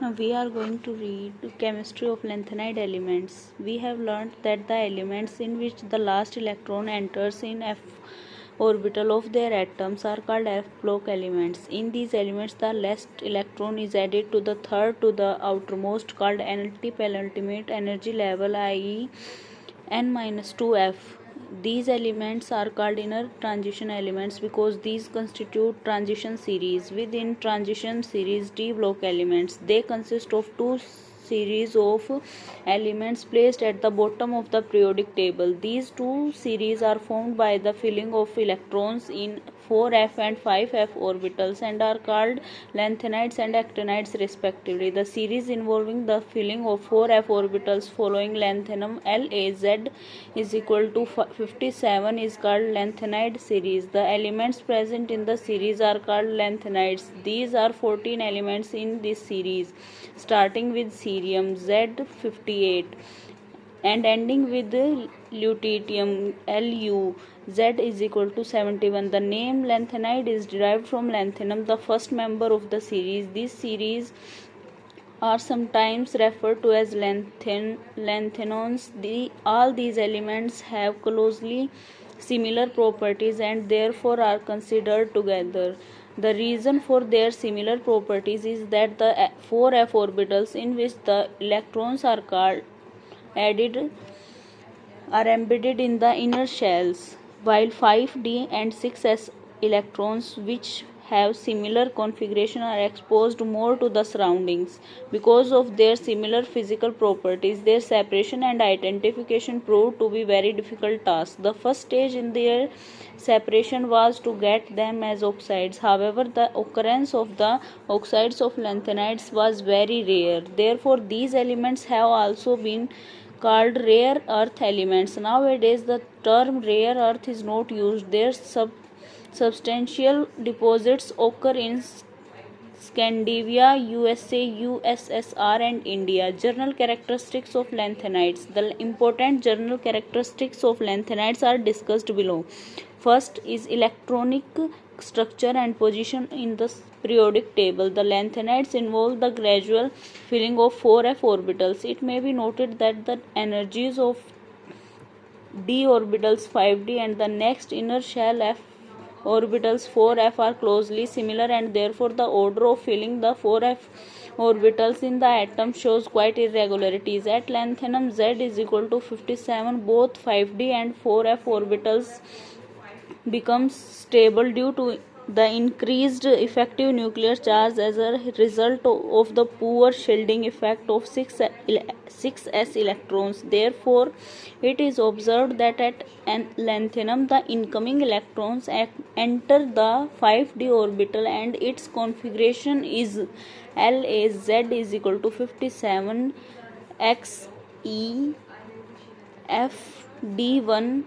We are going to read chemistry of lanthanide elements. We have learnt that the elements in which the last electron enters in f orbital of their atoms are called f block elements. In these elements, the last electron is added to the third to the outermost, called antipenultimate energy level, i.e. n-2f. These elements are called inner transition elements because these constitute transition series. Within transition series d block elements, they consist of two series of elements placed at the bottom of the periodic table. These two series are formed by the filling of electrons in 4f and 5f orbitals and are called lanthanides and actinides respectively. The series involving the filling of 4f orbitals following lanthanum LAZ is equal to 57 is called lanthanide series. The elements present in the series are called lanthanides. These are 14 elements in this series, starting with cerium Z58 and ending with lutetium Lu. Z is equal to 71. The name lanthanide is derived from lanthanum, the first member of the series. These series are sometimes referred to as lanthanones. All these elements have closely similar properties and therefore are considered together. The reason for their similar properties is that the 4f orbitals in which the electrons are added are embedded in the inner shells, while 5d and 6s electrons, which have similar configuration, are exposed more to the surroundings. Because of their similar physical properties, their separation and identification proved to be very difficult task. The first stage in their separation was to get them as oxides. However, the occurrence of the oxides of lanthanides was very rare. Therefore, these elements have also been called rare earth elements. Nowadays, the term rare earth is not used. Their substantial deposits occur in Scandinavia, USA, USSR and India. General characteristics of lanthanides. The important general characteristics of lanthanides are discussed below. First is electronic structure and position in the periodic table. The lanthanides involve the gradual filling of 4f orbitals. It may be noted that the energies of d orbitals 5d and the next inner shell f orbitals 4f are closely similar, and therefore the order of filling the 4f orbitals in the atom shows quite irregularities. At lanthanum Z is equal to 57, both 5d and 4f orbitals become stable due to the increased effective nuclear charge as a result of the poor shielding effect of 6s electrons. Therefore, it is observed that at lanthanum the incoming electrons enter the 5d orbital and its configuration is LAZ is equal to 57 XE F D1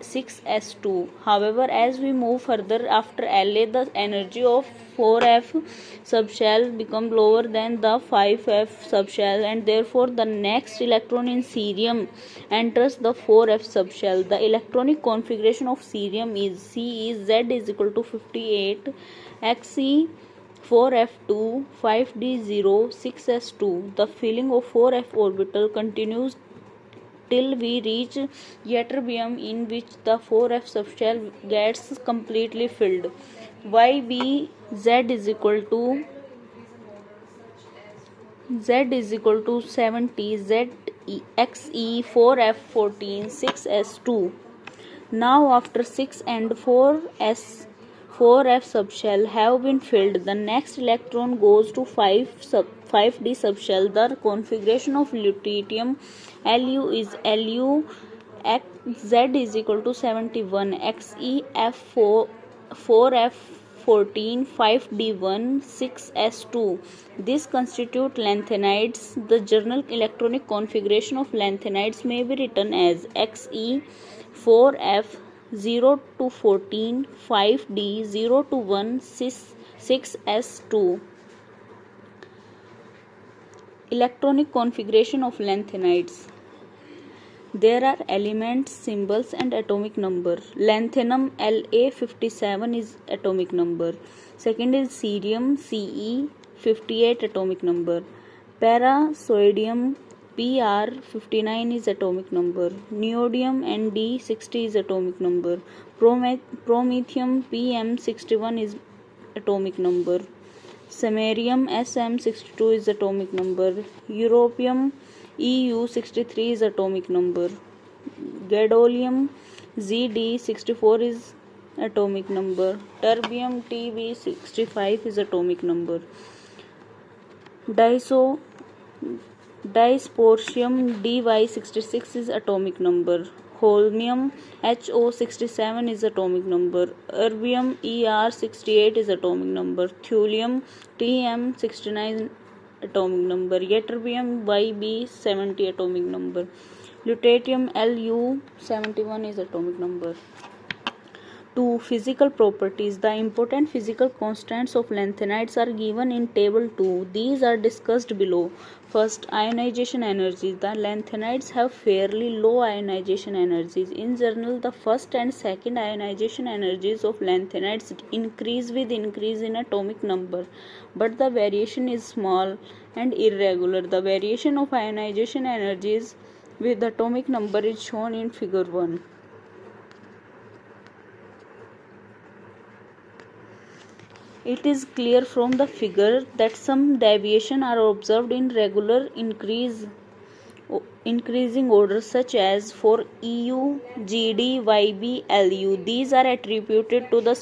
6s2. However, as we move further after La, the energy of 4f subshell become lower than the 5f subshell, and therefore the next electron in cerium enters the 4f subshell. The electronic configuration of cerium is C is Z is equal to 58 Xe 4f2 5d0 6s2. The filling of 4f orbital continues till we reach ytterbium, in which the 4f subshell gets completely filled. YB is equal to 70 Xe 4f14 6s2. Now after 6 and 4f subshell have been filled, the next electron goes to 5d subshell. The configuration of lutetium Lu is Lu Z is equal to 71 Xe F4f14 5d1 6s2. This constitute lanthanides. The general electronic configuration of lanthanides may be written as Xe 4f 0 to 14 5d 0 to 1 6s2. Electronic configuration of lanthanides. There are elements, symbols and atomic number. Lanthanum La57 is atomic number. Second is cerium Ce 58 atomic number. Parasodium PR59 is atomic number. Neodymium Nd60 is atomic number. Promethium PM61 is atomic number. Samarium SM62 is atomic number. Europium EU63 is atomic number. Gadolinium ZD64 is atomic number. Terbium TB65 is atomic number. Dysprosium DY66 is atomic number. Holmium HO67 is atomic number. Erbium ER68 is atomic number. Thulium TM69 atomic number. Ytterbium YB70 atomic number. Lutetium LU71 is atomic number. 2. Physical properties. The important physical constants of lanthanides are given in table 2. These are discussed below. First, ionization energies. The lanthanides have fairly low ionization energies. In general, the first and second ionization energies of lanthanides increase with increase in atomic number, but the variation is small and irregular. The variation of ionization energies with atomic number is shown in figure 1. It is clear from the figure that some deviation are observed in regular increasing orders, such as for EU, GD, YB, LU. These are attributed to the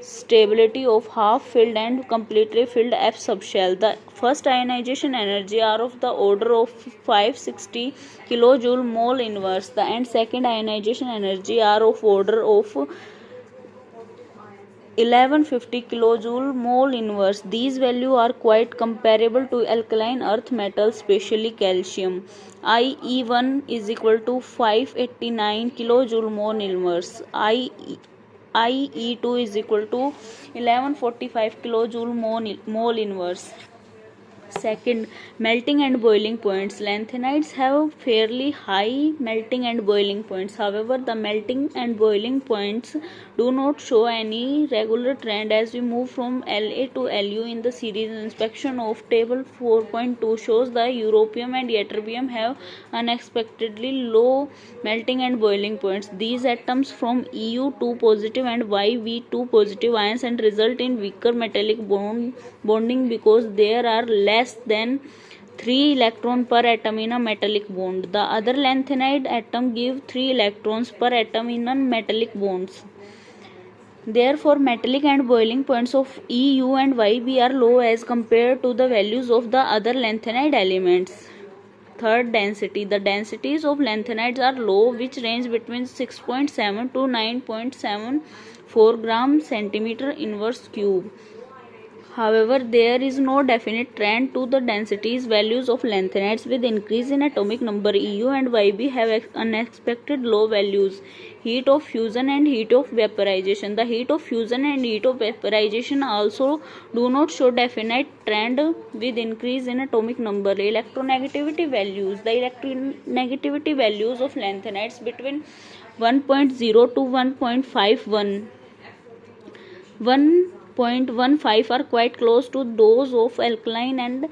stability of half-filled and completely filled F subshell. The first ionization energy are of the order of 560 kJ mole inverse, and second ionization energy are of order of 1150 kJ mole inverse. These values are quite comparable to alkaline earth metals, especially calcium. IE1 is equal to 589 kJ mole inverse. IE2 is equal to 1145 kJ mole inverse. Second, melting and boiling points. Lanthanides have fairly high melting and boiling points. However, the melting and boiling points do not show any regular trend as we move from La to Lu. In the series inspection of table 4.2 shows the europium and ytterbium have unexpectedly low melting and boiling points. These atoms form Eu2 positive and YV2 positive ions and result in weaker metallic bonding because there are less than 3 electrons per atom in a metallic bond. The other lanthanide atom give 3 electrons per atom in non-metallic bonds. Therefore, metallic and boiling points of EU and YB are low as compared to the values of the other lanthanide elements. Third, density. The densities of lanthanides are low, which range between 6.7 to 9.74 gram centimeter inverse cube. However, there is no definite trend to the densities values of lanthanides. With increase in atomic number, EU and YB have unexpected low values. Heat of fusion and heat of vaporization. The heat of fusion and heat of vaporization also do not show definite trend with increase in atomic number. Electronegativity values. The electronegativity values of lanthanides between 1.0 to 1.51. 1.15 are quite close to those of alkali and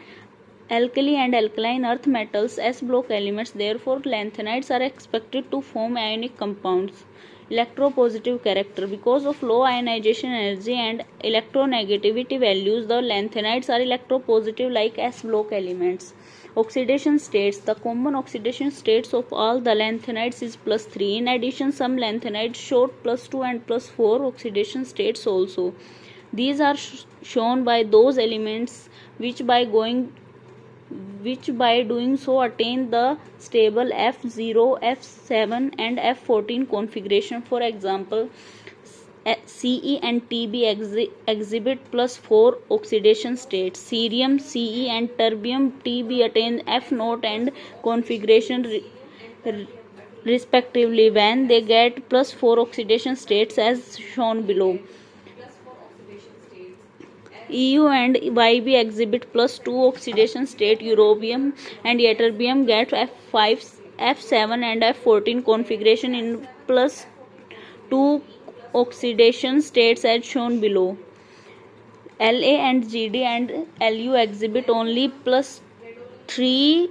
alkaline earth metals S block elements. Therefore, lanthanides are expected to form ionic compounds. Electropositive character. Because of low ionization energy and electronegativity values, the lanthanides are electropositive like S block elements. Oxidation states. The common oxidation states of all the lanthanides is +3. In addition, some lanthanides show +2 and +4 oxidation states also. These are shown by those elements which by doing so attain the stable F0, F7 and F14 configuration. For example, Ce and Tb exhibit +4 oxidation states. Cerium, Ce and terbium Tb attain F0 and configuration respectively when they get +4 oxidation states as shown below. EU and YB exhibit +2 oxidation state. Europium and ytterbium get F5, F7 and F14 configuration in +2 oxidation states as shown below. La and GD and Lu exhibit only +2 three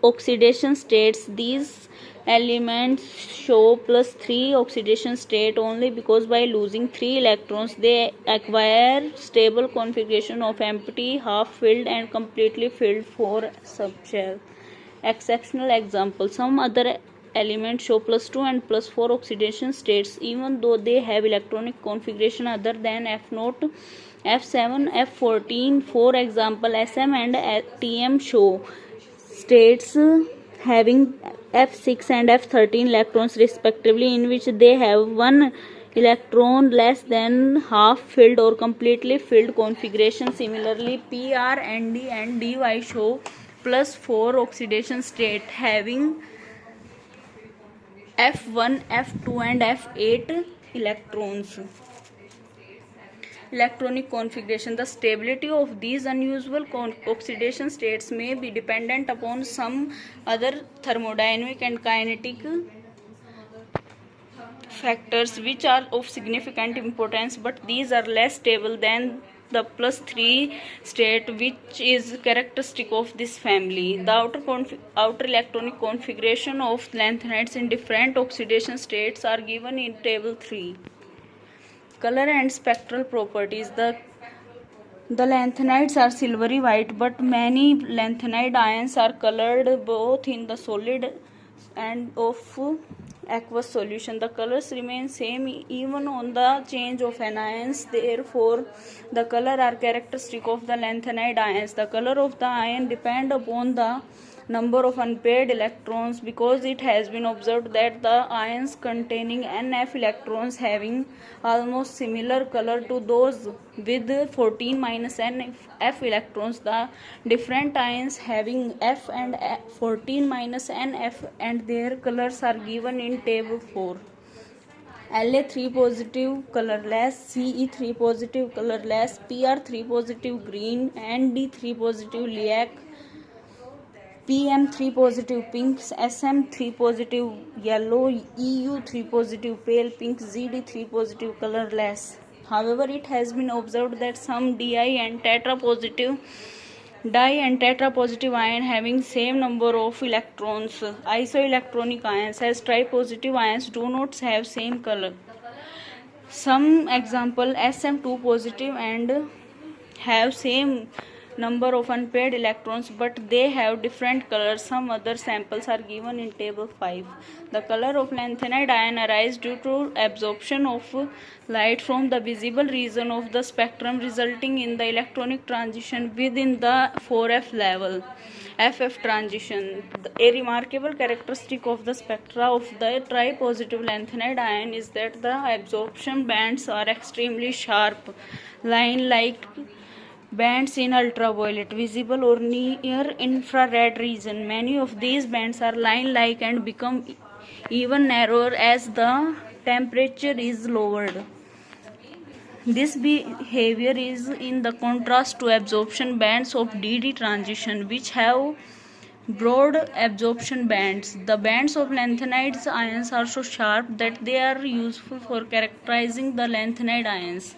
oxidation states. These elements show plus 3 oxidation state only because by losing 3 electrons they acquire stable configuration of empty, half filled and completely filled 4 subshell. Exceptional example: some other elements show plus 2 and plus 4 oxidation states even though they have electronic configuration other than F0, F7, F14. For example, Sm and Tm show states having F6 and F13 electrons respectively, in which they have one electron less than half filled or completely filled configuration. Similarly, Pr, Nd and Dy show plus 4 oxidation state having F1, F2 and F8 electrons. Electronic configuration: the stability of these unusual oxidation states may be dependent upon some other thermodynamic and kinetic factors which are of significant importance, but these are less stable than the plus 3 state, which is characteristic of this family. The outer electronic configuration of lanthanides in different oxidation states are given in table 3. Color and spectral properties: the lanthanides are silvery white, but many lanthanide ions are colored both in the solid and of aqueous solution. The colors remain same even on the change of anions. Therefore, the color are characteristic of the lanthanide ions. The color of the ion depend upon the number of unpaired electrons, because it has been observed that the ions containing NF electrons having almost similar color to those with 14 minus NF electrons. The different ions having F and 14 minus NF and their colors are given in table 4. La3 positive colorless, Ce3 positive colorless, Pr3 positive green, Nd3 positive lilac, PM3 positive pink, SM3 positive yellow, EU3 positive pale pink, ZD3 positive colorless. However, it has been observed that some di and tetra positive ion having same number of electrons, isoelectronic ions, as tripositive ions do not have same color. Some example: SM2 positive and have same number of unpaired electrons but they have different colors. Some other samples are given in table 5. The color of lanthanide ion arises due to absorption of light from the visible region of the spectrum, resulting in the electronic transition within the 4f level. FF transition. A remarkable characteristic of the spectra of the tripositive lanthanide ion is that the absorption bands are extremely sharp, line-like bands in ultraviolet, visible or near infrared region. Many of these bands are line-like and become even narrower as the temperature is lowered. This behavior is in the contrast to absorption bands of DD transition, which have broad absorption bands. The bands of lanthanide ions are so sharp that they are useful for characterizing the lanthanide ions.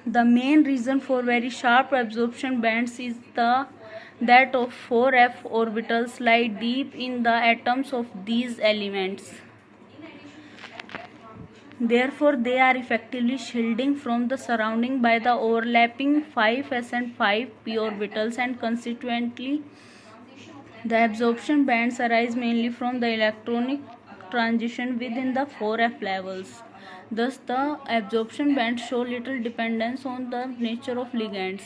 The main reason for very sharp absorption bands is that of 4f orbitals lie deep in the atoms of these elements. Therefore, they are effectively shielding from the surrounding by the overlapping 5s and 5p orbitals, and consequently the absorption bands arise mainly from the electronic transition within the 4f levels. Thus, the absorption bands show little dependence on the nature of ligands.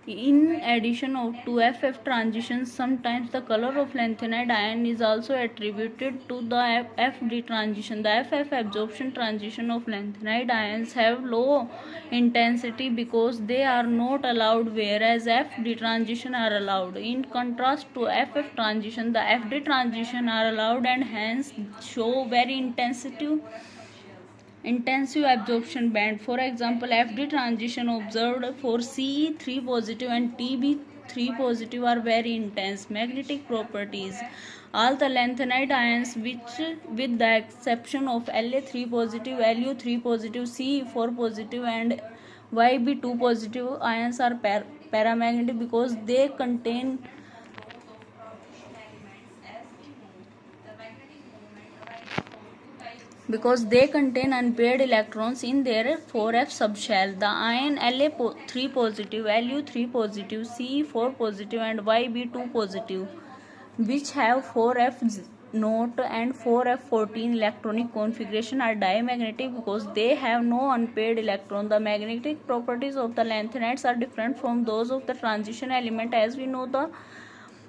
In addition to FF transitions, sometimes the color of lanthanide ion is also attributed to the FD transition. The FF absorption transition of lanthanide ions have low intensity because they are not allowed, whereas FD transition are allowed. In contrast to FF transition, the FD transition are allowed and hence show very intensive absorption band. For example, FD transition observed for Ce3 positive and Tb3 positive are very intense. Magnetic properties: all the lanthanide ions, which with the exception of La3 positive, Lu3 positive, Ce4 positive and Yb2 positive ions are paramagnetic because they contain because they contain unpaired electrons in their 4f subshell. The ion La3 positive, Lu3 positive, Ce4 positive and Yb2 positive, which have 4f naught and 4f14 electronic configuration, are diamagnetic because they have no unpaired electron. The magnetic properties of the lanthanides are different from those of the transition element. As we know, the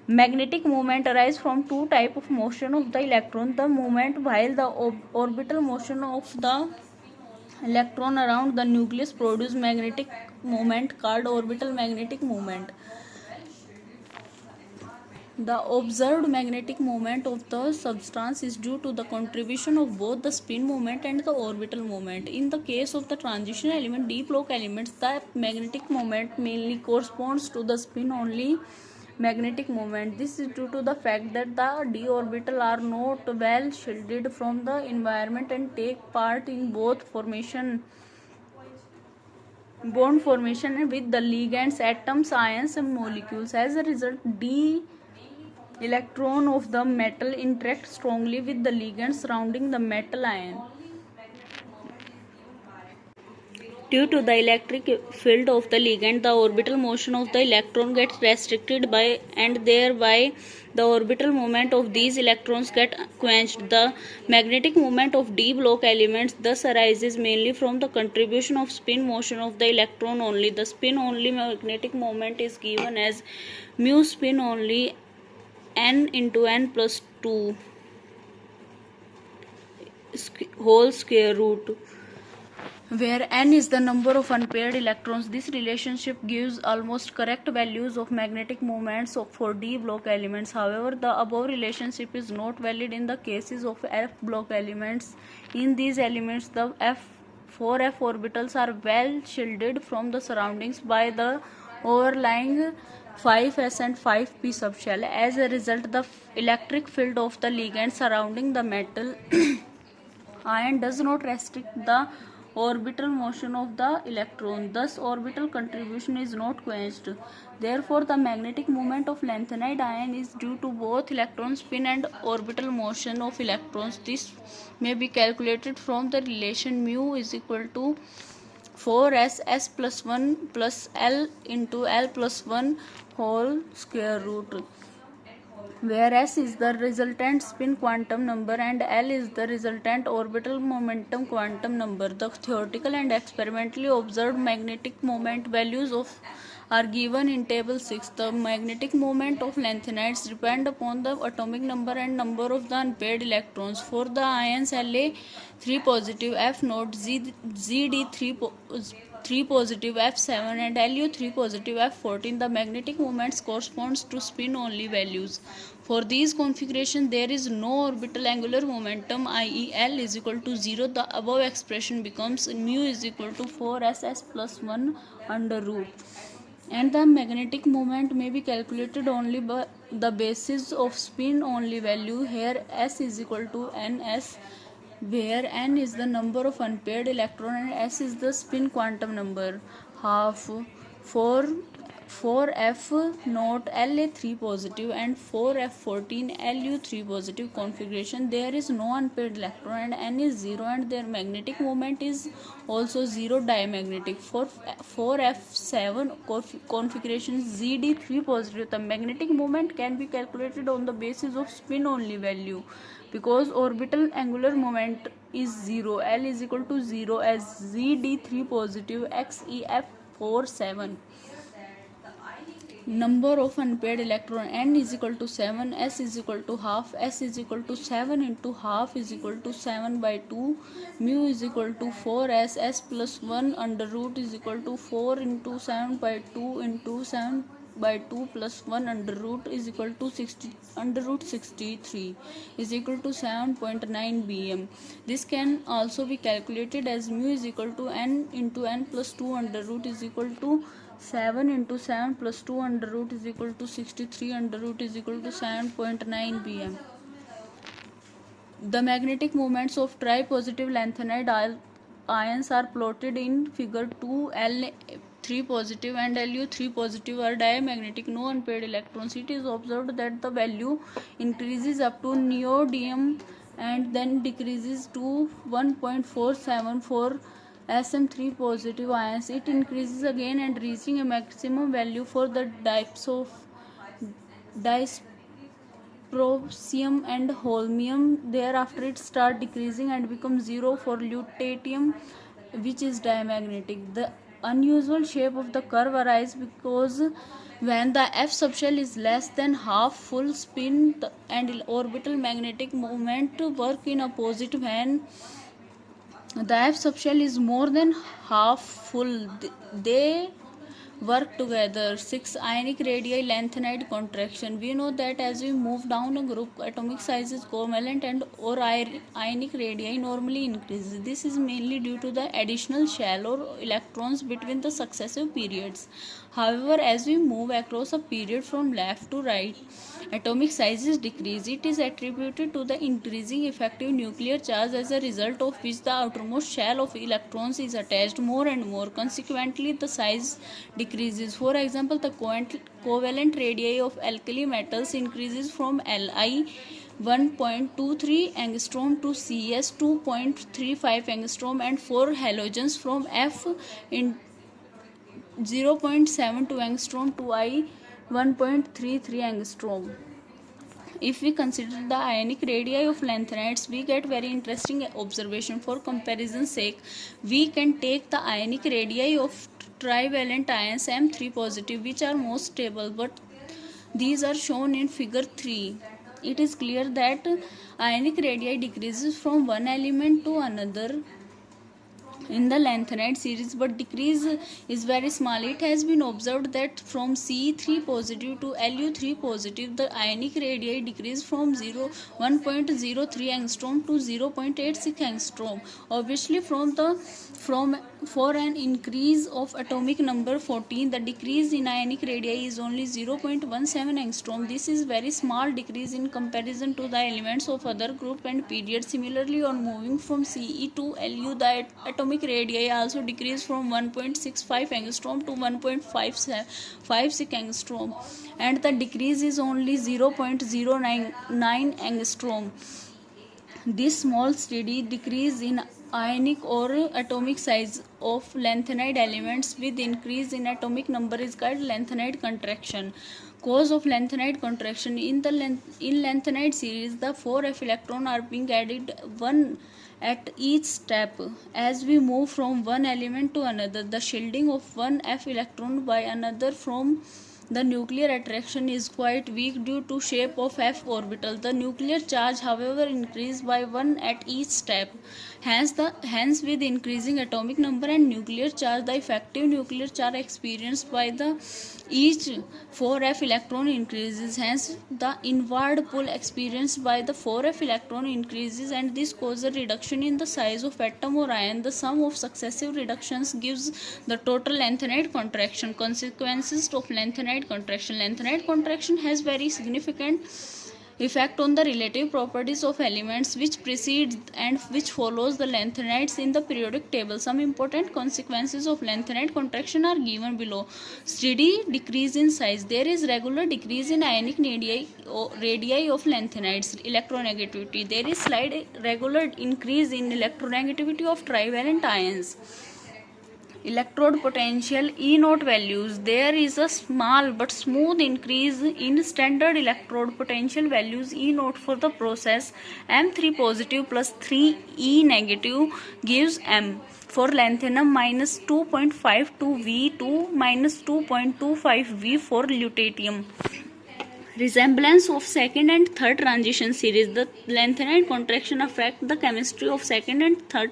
magnetic moment arises from two types of motion of the electron: the moment while the orbital motion of the electron around the nucleus produce magnetic moment called orbital magnetic moment. The observed magnetic moment of the substance is due to the contribution of both the spin moment and the orbital moment. In the case of the transition element, d block elements, the magnetic moment mainly corresponds to the spin only magnetic moment. This is due to the fact that the d orbital are not well shielded from the environment and take part in both bond formation with the ligands, atoms, ions and molecules. As a result, d electron of the metal interact strongly with the ligand surrounding the metal ion. Due to the electric field of the ligand, the orbital motion of the electron gets restricted by, and thereby the orbital moment of these electrons get quenched. The magnetic moment of d block elements thus arises mainly from the contribution of spin motion of the electron only. The spin only magnetic moment is given as mu spin only n into n plus 2 whole square root, where n is the number of unpaired electrons. This relationship gives almost correct values of magnetic moments for d block elements. However, the above relationship is not valid in the cases of f block elements. In these elements, the 4f orbitals are well shielded from the surroundings by the overlying 5s and 5p subshell. As a result, the electric field of the ligand surrounding the metal ion does not restrict the orbital motion of the electron. Thus, orbital contribution is not quenched. Therefore, the magnetic moment of lanthanide ion is due to both electron spin and orbital motion of electrons. This may be calculated from the relation mu is equal to 4s s plus 1 plus l into l plus 1 whole square root, where s is the resultant spin quantum number and l is the resultant orbital momentum quantum number. The theoretical and experimentally observed magnetic moment values are given in table 6. The magnetic moment of lanthanides depend upon the atomic number and number of the unpaired electrons. For the ions La3 positive, F naught, Zd3 positive, F7 and Lu3 positive, F14, the magnetic moments corresponds to spin only values. For these configurations, there is no orbital angular momentum, i.e. L is equal to 0. The above expression becomes mu is equal to 4s plus 1 under root. And the magnetic moment may be calculated only by the basis of spin only value. Here s is equal to ns, where n is the number of unpaired electron and s is the spin quantum number. Half 4f naught La3 positive and 4f14 Lu3 positive configuration, there is no unpaired electron and n is 0 and their magnetic moment is also 0 diamagnetic. For 4f7 configuration Zd3 positive, the magnetic moment can be calculated on the basis of spin only value because orbital angular moment is 0. L is equal to 0 as Zd3 positive XeF47. Number of unpaired electron n is equal to 7, s is equal to half, s is equal to 7 into half is equal to 7 by 2, mu is equal to 4s, s plus 1 under root is equal to 4 into 7 by 2 into 7 by 2 plus 1 under root is equal to 60 under root 63 is equal to 7.9 bm. This can also be calculated as mu is equal to n into n plus 2 under root is equal to 7 into 7 plus 2 under root is equal to 63 under root is equal to 7.9 bm. The magnetic moments of tri-positive lanthanide ions are plotted in figure 2. L3 positive and Lu3 positive are diamagnetic, no unpaired electrons. It is observed that the value increases up to neodymium and then decreases to 1.47 for Sm3 positive ions. It increases again and reaching a maximum value for the types of dysprosium and holmium. Thereafter it starts decreasing and becomes 0 for lutetium, which is diamagnetic. The unusual shape of the curve arises because when the F subshell is less than half full, spin and orbital magnetic moment work in opposite. When the F subshell is more than half full, they work together. 6. Ionic radii lengthened contraction. We know that as we move down a group, atomic size is covalent and or ionic radii normally increases. This is mainly due to the additional shell or electrons between the successive periods. However, as we move across a period from left to right, atomic sizes decrease. It is attributed to the increasing effective nuclear charge, as a result of which the outermost shell of electrons is attached more and more. Consequently, the size decreases. For example, the covalent radii of alkali metals increases from Li 1.23 angstrom to Cs 2.35 angstrom, and for halogens from F in 0.72 angstrom to I 1.33 angstrom. If we consider the ionic radii of lanthanides, we get very interesting observation. For comparison's sake, we can take the ionic radii of trivalent ions M3 positive, which are most stable, but these are shown in figure 3. It is clear that ionic radii decreases from one element to another in the lanthanide series, but decrease is very small. It has been observed that from C3 positive to Lu3 positive, the ionic radii decrease from 1.03 angstrom to 0.86 angstrom. Obviously, for an increase of atomic number 14, the decrease in ionic radii is only 0.17 angstrom. This is very small decrease in comparison to the elements of other group and period. Similarly, on moving from Ce to Lu, the atomic radii also decrease from 1.65 angstrom to 1.56 angstrom, and the decrease is only 0.099 angstrom. This small steady decrease in ionic or atomic size of lanthanide elements with increase in atomic number is called lanthanide contraction. Cause of lanthanide contraction: in lanthanide series, the 4f electron are being added one at each step. As we move from one element to another, the shielding of one f electron by another from the nuclear attraction is quite weak due to shape of f orbital. The nuclear charge, however, increases by 1 at each step. Hence, with increasing atomic number and nuclear charge, the effective nuclear charge experienced by the each 4f electron increases. Hence, the inward pull experienced by the 4f electron increases, and this causes a reduction in the size of atom or ion. The sum of successive reductions gives the total lanthanide contraction. Consequences of lanthanide contraction: lanthanide contraction has very significant effect on the relative properties of elements which precedes and which follows the lanthanides in the periodic table. Some important consequences of lanthanide contraction are given below. Steady decrease in size. There is regular decrease in ionic radii of lanthanides. Electronegativity. There is slight regular increase in electronegativity of trivalent ions. Electrode potential E0 values. There is a small but smooth increase in standard electrode potential values E0 for the process. M3 positive plus 3E negative gives M. For lanthanum, minus 2.52 V to minus 2.25 V for lutetium. Resemblance of second and third transition series. The lanthanide contraction affect the chemistry of second and third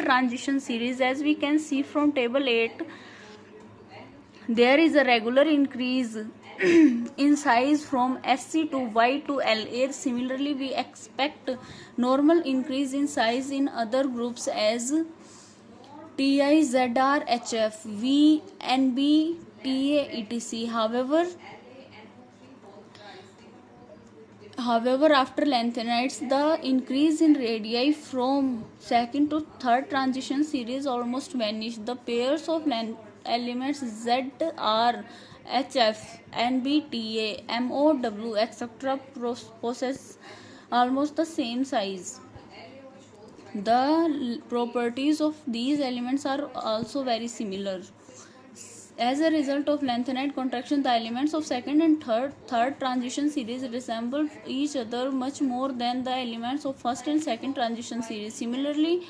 transition series. As we can see from table 8, there is a regular increase in size from Sc to Y to La. Similarly, we expect normal increase in size in other groups as Ti, Zr, Hf, V, Nb, Ta, etc. However, after lanthanides, the increase in radii from second to third transition series almost vanish. The pairs of elements Zr, Hf, Nb, Ta, Mo, W, etc. possess almost the same size. The properties of these elements are also very similar. As a result of lanthanide contraction, the elements of second and third transition series resemble each other much more than the elements of first and second transition series. Similarly,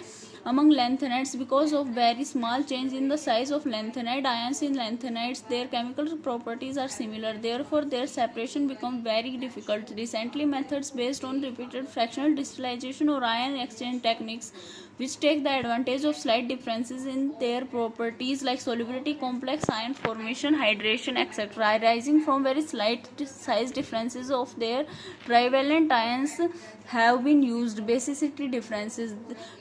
among lanthanides, because of very small change in the size of lanthanide ions in lanthanides, their chemical properties are similar. Therefore, their separation becomes very difficult. Recently, methods based on repeated fractional distillation or ion exchange techniques, which take the advantage of slight differences in their properties like solubility, complex ion formation, hydration, etc., arising from very slight size differences of their trivalent ions, have been used. Basicity differences.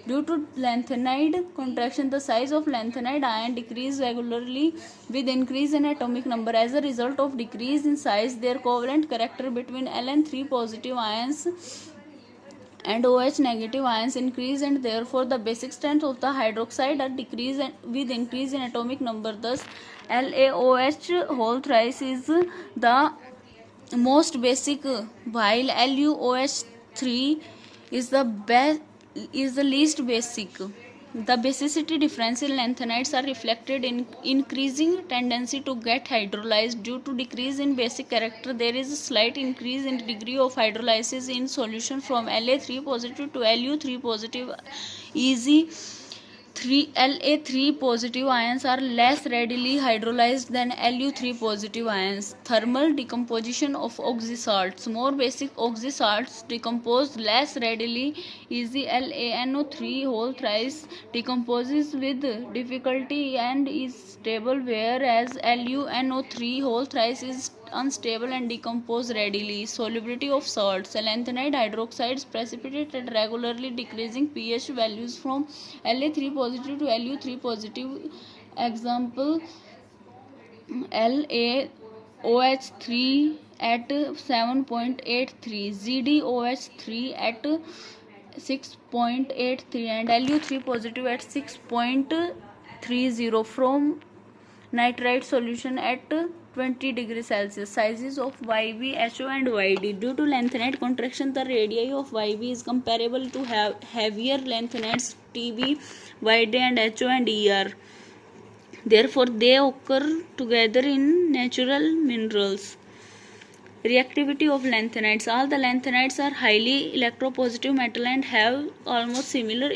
Due to lanthanide contraction, the size of lanthanide ion decreases regularly with increase in atomic number. As a result of decrease in size, their covalent character between Ln3 positive ions and OH negative ions increase, and therefore the basic strength of the hydroxide are decreased with increase in atomic number. Thus, LaOH whole thrice is the most basic, while LuOH3 is the least basic. The basicity difference in lanthanides are reflected in increasing tendency to get hydrolyzed. Due to decrease in basic character, there is a slight increase in degree of hydrolysis in solution from La3 positive to Lu3 positive. Easy 3La3 positive ions are less readily hydrolyzed than Lu3 positive ions. Thermal decomposition of oxysalts. More basic oxysalts decompose less readily. Easy LaNO3 whole thrice decomposes with difficulty and is stable, whereas LuNO3 whole thrice is unstable and decompose readily. Solubility of salts. Lanthanide hydroxides precipitate at regularly decreasing pH values from La3 positive to Lu3 positive. Example, LaOH3 at 7.83, ZdOH3 at 6.83, and Lu3 positive at 6.30 from nitrite solution at 20 degrees Celsius. Sizes of YB, HO and YD. Due to lanthanide contraction, the radii of YB is comparable to heavier lanthanides TB, YD and HO and ER. Therefore, they occur together in natural minerals. Reactivity of lanthanides. All the lanthanides are highly electropositive metal and have almost similar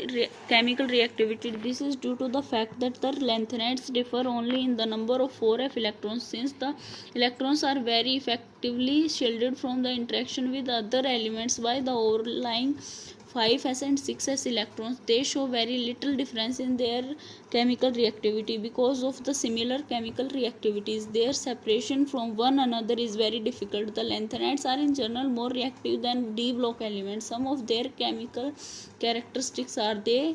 chemical reactivity. This is due to the fact that the lanthanides differ only in the number of 4f electrons. Since the electrons are very effectively shielded from the interaction with other elements by the overlying 5s and 6s electrons, they show very little difference in their chemical reactivity. Because of the similar chemical reactivities, their separation from one another is very difficult. The lanthanides are in general more reactive than D block elements. Some of their chemical characteristics are: they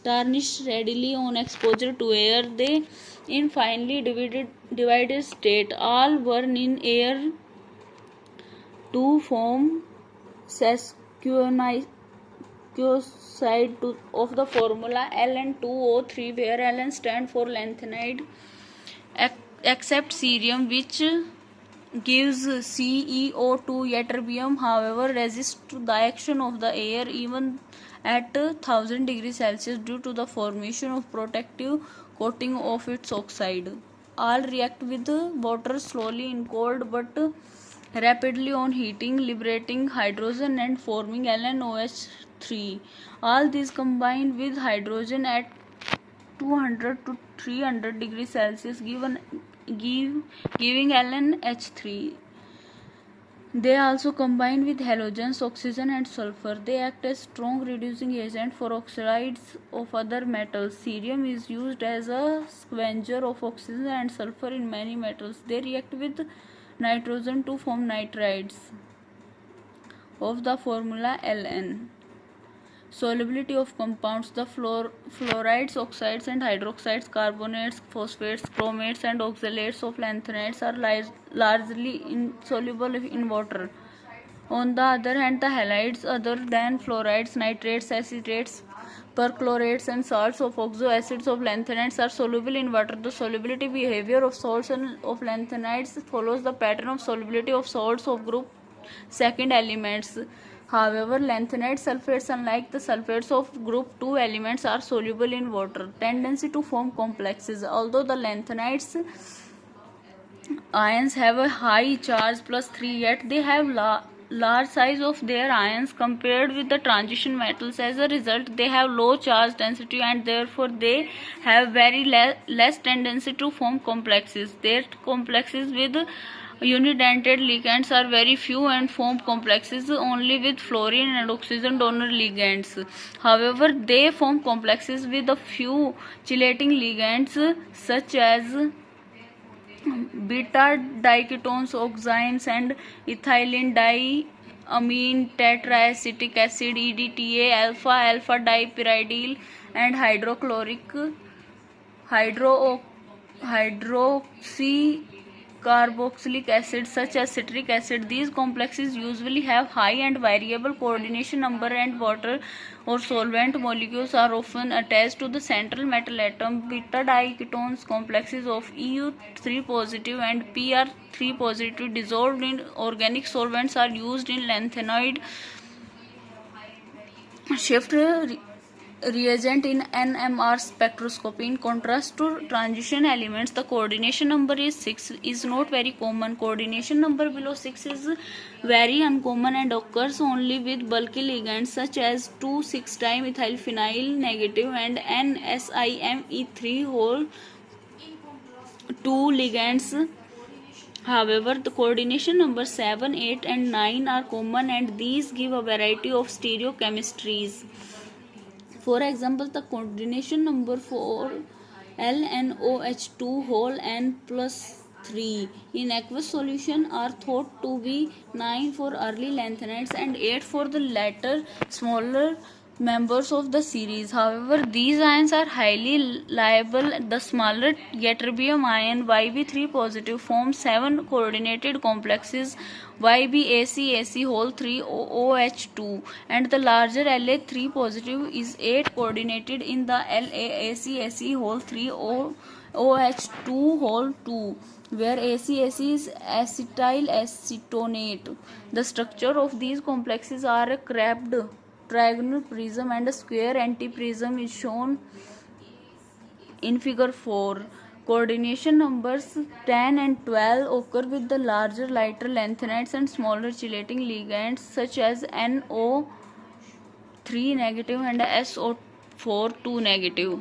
tarnish readily on exposure to air, they in finely divided state, all burn in air to form sesquioxide of the formula Ln2O3, where Ln stand for lanthanide, except cerium, which gives CEO2. Ytterbium, however, resists the action of the air even at 1000 degrees Celsius due to the formation of protective coating of its oxide. All react with water slowly in cold but rapidly on heating, liberating hydrogen and forming LnOH3. All these combined with hydrogen at 200 to 300 degrees Celsius giving LnH3. They also combine with halogens, oxygen and sulfur. They act as strong reducing agent for oxides of other metals. Cerium is used as a scavenger of oxygen and sulfur in many metals. They react with nitrogen to form nitrides of the formula Ln. Solubility of compounds. The fluorides, oxides and hydroxides, carbonates, phosphates, chromates and oxalates of lanthanides are largely insoluble in water. On the other hand, the halides other than fluorides, nitrates, acetates, perchlorates and salts of oxoacids of lanthanides are soluble in water. The solubility behavior of salts of lanthanides follows the pattern of solubility of salts of group second elements. However, lanthanide sulfates, unlike the sulfates of group 2 elements, are soluble in water. Tendency to form complexes. Although the lanthanides ions have a high charge +3, yet they have large size of their ions compared with the transition metals. As a result, they have low charge density and therefore they have very less tendency to form complexes. Their complexes with unidentate ligands are very few and form complexes only with fluorine and oxygen donor ligands. However, they form complexes with a few chelating ligands such as beta diketones, oxines, and ethylene diamine tetraacetic acid (EDTA), alpha dipyridyl, and hydroxycarboxylic acid such as citric acid. These complexes usually have high and variable coordination number, and water or solvent molecules are often attached to the central metal atom. Beta diketones complexes of EU3 positive and PR3 positive dissolved in organic solvents are used in lanthanide shift reagent in NMR spectroscopy. In contrast to transition elements, the coordination number is 6 is not very common. Coordination number below 6 is very uncommon and occurs only with bulky ligands such as 2,6-dimethylphenyl negative and NSIMe3 whole 2 ligands. However, the coordination numbers 7, 8, and 9 are common, and these give a variety of stereochemistries. For example, the coordination number for LNOH2 whole N plus 3 in aqueous solution are thought to be 9 for early lanthanides and 8 for the later smaller members of the series. However, these ions are highly liable. The smaller ytterbium ion Yb3 positive forms 7 coordinated complexes YbAcAc whole 3 OH2, and the larger La3 positive is 8 coordinated in the LaAcAc whole 3 OH2 whole 2, where AcAc is acetyl acetonate. The structure of these complexes are a crabbed trigonal prism and a square antiprism is shown in figure 4. Coordination numbers 10 and 12 occur with the larger lighter lanthanides and smaller chelating ligands such as NO3 negative and SO4 2 negative.